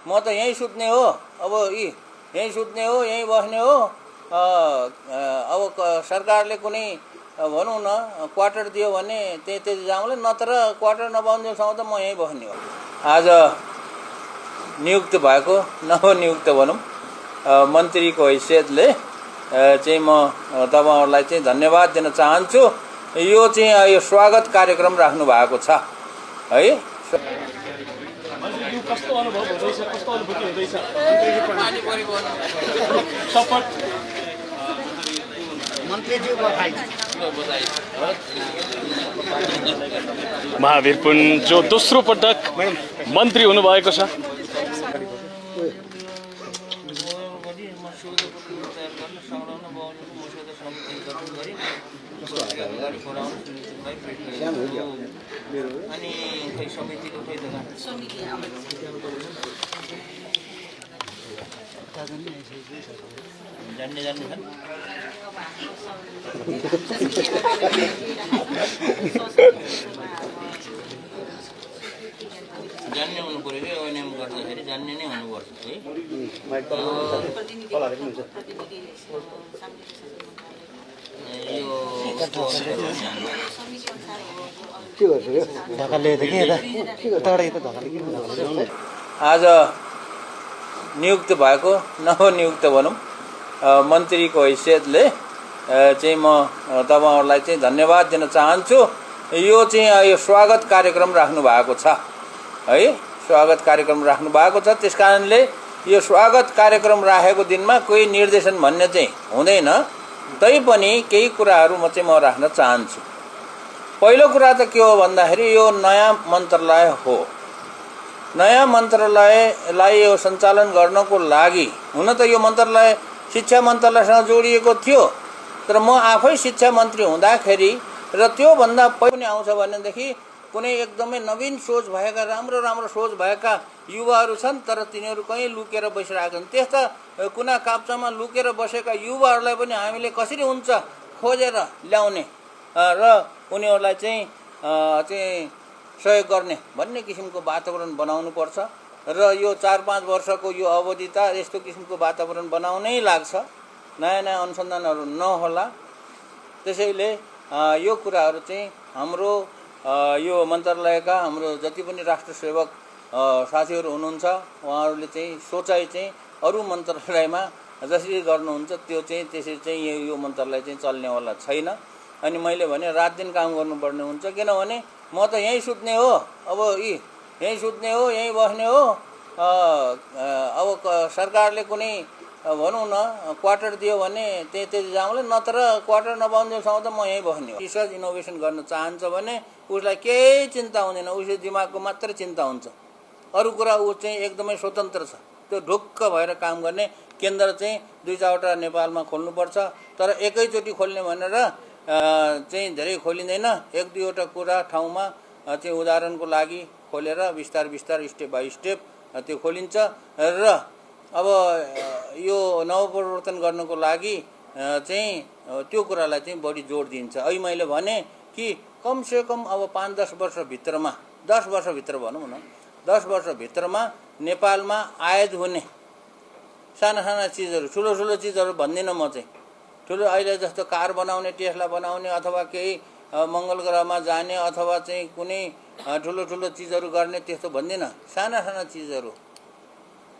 म त यहीँ सुत्ने हो, अब यहीँ सुत्ने हो, यहीँ बस्ने हो। अब सरकारले कुनै भनौँ न क्वार्टर दियो भने त्यति जाउँला, नत्र क्वार्टर नपाउन्जेलसम्म त म यहीँ बस्ने हो। आज नियुक्त भएको नवनियुक्त भनौँ मन्त्रीको हैसियतले चाहिँ म तपाईहरुलाई चाहिँ धन्यवाद दिन चाहन्छु। यो चाहिँ यो स्वागत कार्यक्रम राख्नु भएको छ है। कस्तो अनुभव हुँदैछ, कस्तो अनुभूति हुँदैछ? सपोर्ट महावीर पुन जो दोस्रो पटक मन्त्री हुनुभएको छ। जान्ने हुनु पर्यो कि ओएनएम गर्दाखेरि जान्ने नै हुनुपर्छ है। आज नियुक्त भएको नवनियुक्त भनौँ मन्त्रीको हैसियतले चाहिँ म तपाईहरुलाई चाहिँ धन्यवाद दिन चाहन्छु। यो चाहिँ यो स्वागत कार्यक्रम राख्नु भएको छ है। स्वागत कार्यक्रम राख्नु भएको छ। त्यसकारणले यो स्वागत कार्यक्रम राखेको दिनमा कोही निर्देशन भन्ने चाहिँ हुँदैन। तैपनि केही कुराहरू म राख्न चाहन्छु। पहिलो कुरा त के हो भन्दाखेरि यो नयाँ मन्त्रालय हो। नयाँ मन्त्रालयलाई यो सञ्चालन गर्नको लागि हुन त यो मन्त्रालय शिक्षा मन्त्रालयसँग जोडिएको थियो, तर म आफै शिक्षा मन्त्री हुँदाखेरि र त्यो भन्दा पनि आउँछ भनेदेखि कुनै एकदमै नवीन सोच भएका राम्रो सोच भएका युवाहरू छन्, तर तिनीहरू कहीँ लुकेर बसिरहेका छन्। त्यस्ता कुना काप्चामा लुकेर बसेका युवाहरूलाई पनि हामीले कसरी हुन्छ खोजेर ल्याउने र उनीहरूलाई चाहिँ सहयोग गर्ने भन्ने किसिमको वातावरण बनाउनु पर्छ। र यो 4-5 वर्षको यो अवधि त यस्तो किसिमको वातावरण बनाउनै लाग्छ, नयाँ अनुसन्धानहरू नहोला। त्यसैले यो कुराहरू चाहिँ हाम्रो यो मन्त्रालयका हाम्रो जति पनि राष्ट्र सेवक साथीहरू हुनुहुन्छ उहाँहरूले चाहिँ सोचाइ चाहिँ अरू मन्त्रालयमा जसरी गर्नुहुन्छ त्यो चाहिँ त्यसरी चाहिँ यो मन्त्रालय चाहिँ चल्नेवाला छैन। अनि मैले भने रात दिन काम गर्नुपर्ने हुन्छ, किनभने म त यहीँ सुत्ने हो, अब यहीँ सुत्ने हो, यहीँ बस्ने हो। अब सरकारले कुनै भनौँ न क्वार्टर दियो भने त्यति जाउँला, नत्र क्वार्टर नपाउन्जेलसम्म त म यहीँ बस्ने हो। रिसर्च इनोभेसन गर्न चाहन्छ भने उसलाई केही चिन्ता हुँदैन, उसको दिमागको मात्र चिन्ता हुन्छ। अरू कुरा ऊ चाहिँ एकदमै स्वतन्त्र छ। त्यो ढुक्क भएर काम गर्ने केन्द्र चाहिँ 2-4वटा नेपालमा खोल्नुपर्छ, तर एकैचोटि खोल्ने भनेर चाहिँ धेरै खोलिँदैन। 1-2वटा कुरा ठाउँमा चाहिँ उदाहरणको लागि खोलेर बिस्तार स्टेप बाई स्टेप त्यो खोलिन्छ। र अब यो नवप्रवर्तन गर्नको लागि चाहिँ त्यो कुरालाई चाहिँ बढी जोड दिन्छ। अहिले मैले भने कि कमसेकम अब 5-10 वर्षभित्रमा 10 वर्षभित्र भनौँ न 10 वर्षभित्रमा नेपालमा आयात हुने साना चिजहरू, ठुलो चिजहरू भन्दिनँ म चाहिँ, ठुलो अहिले जस्तो कार बनाउने, टेस्ला बनाउने अथवा केही मङ्गल ग्रहमा जाने अथवा चाहिँ कुनै ठुलो चिजहरू गर्ने त्यस्तो भन्दिनँ। साना चिजहरू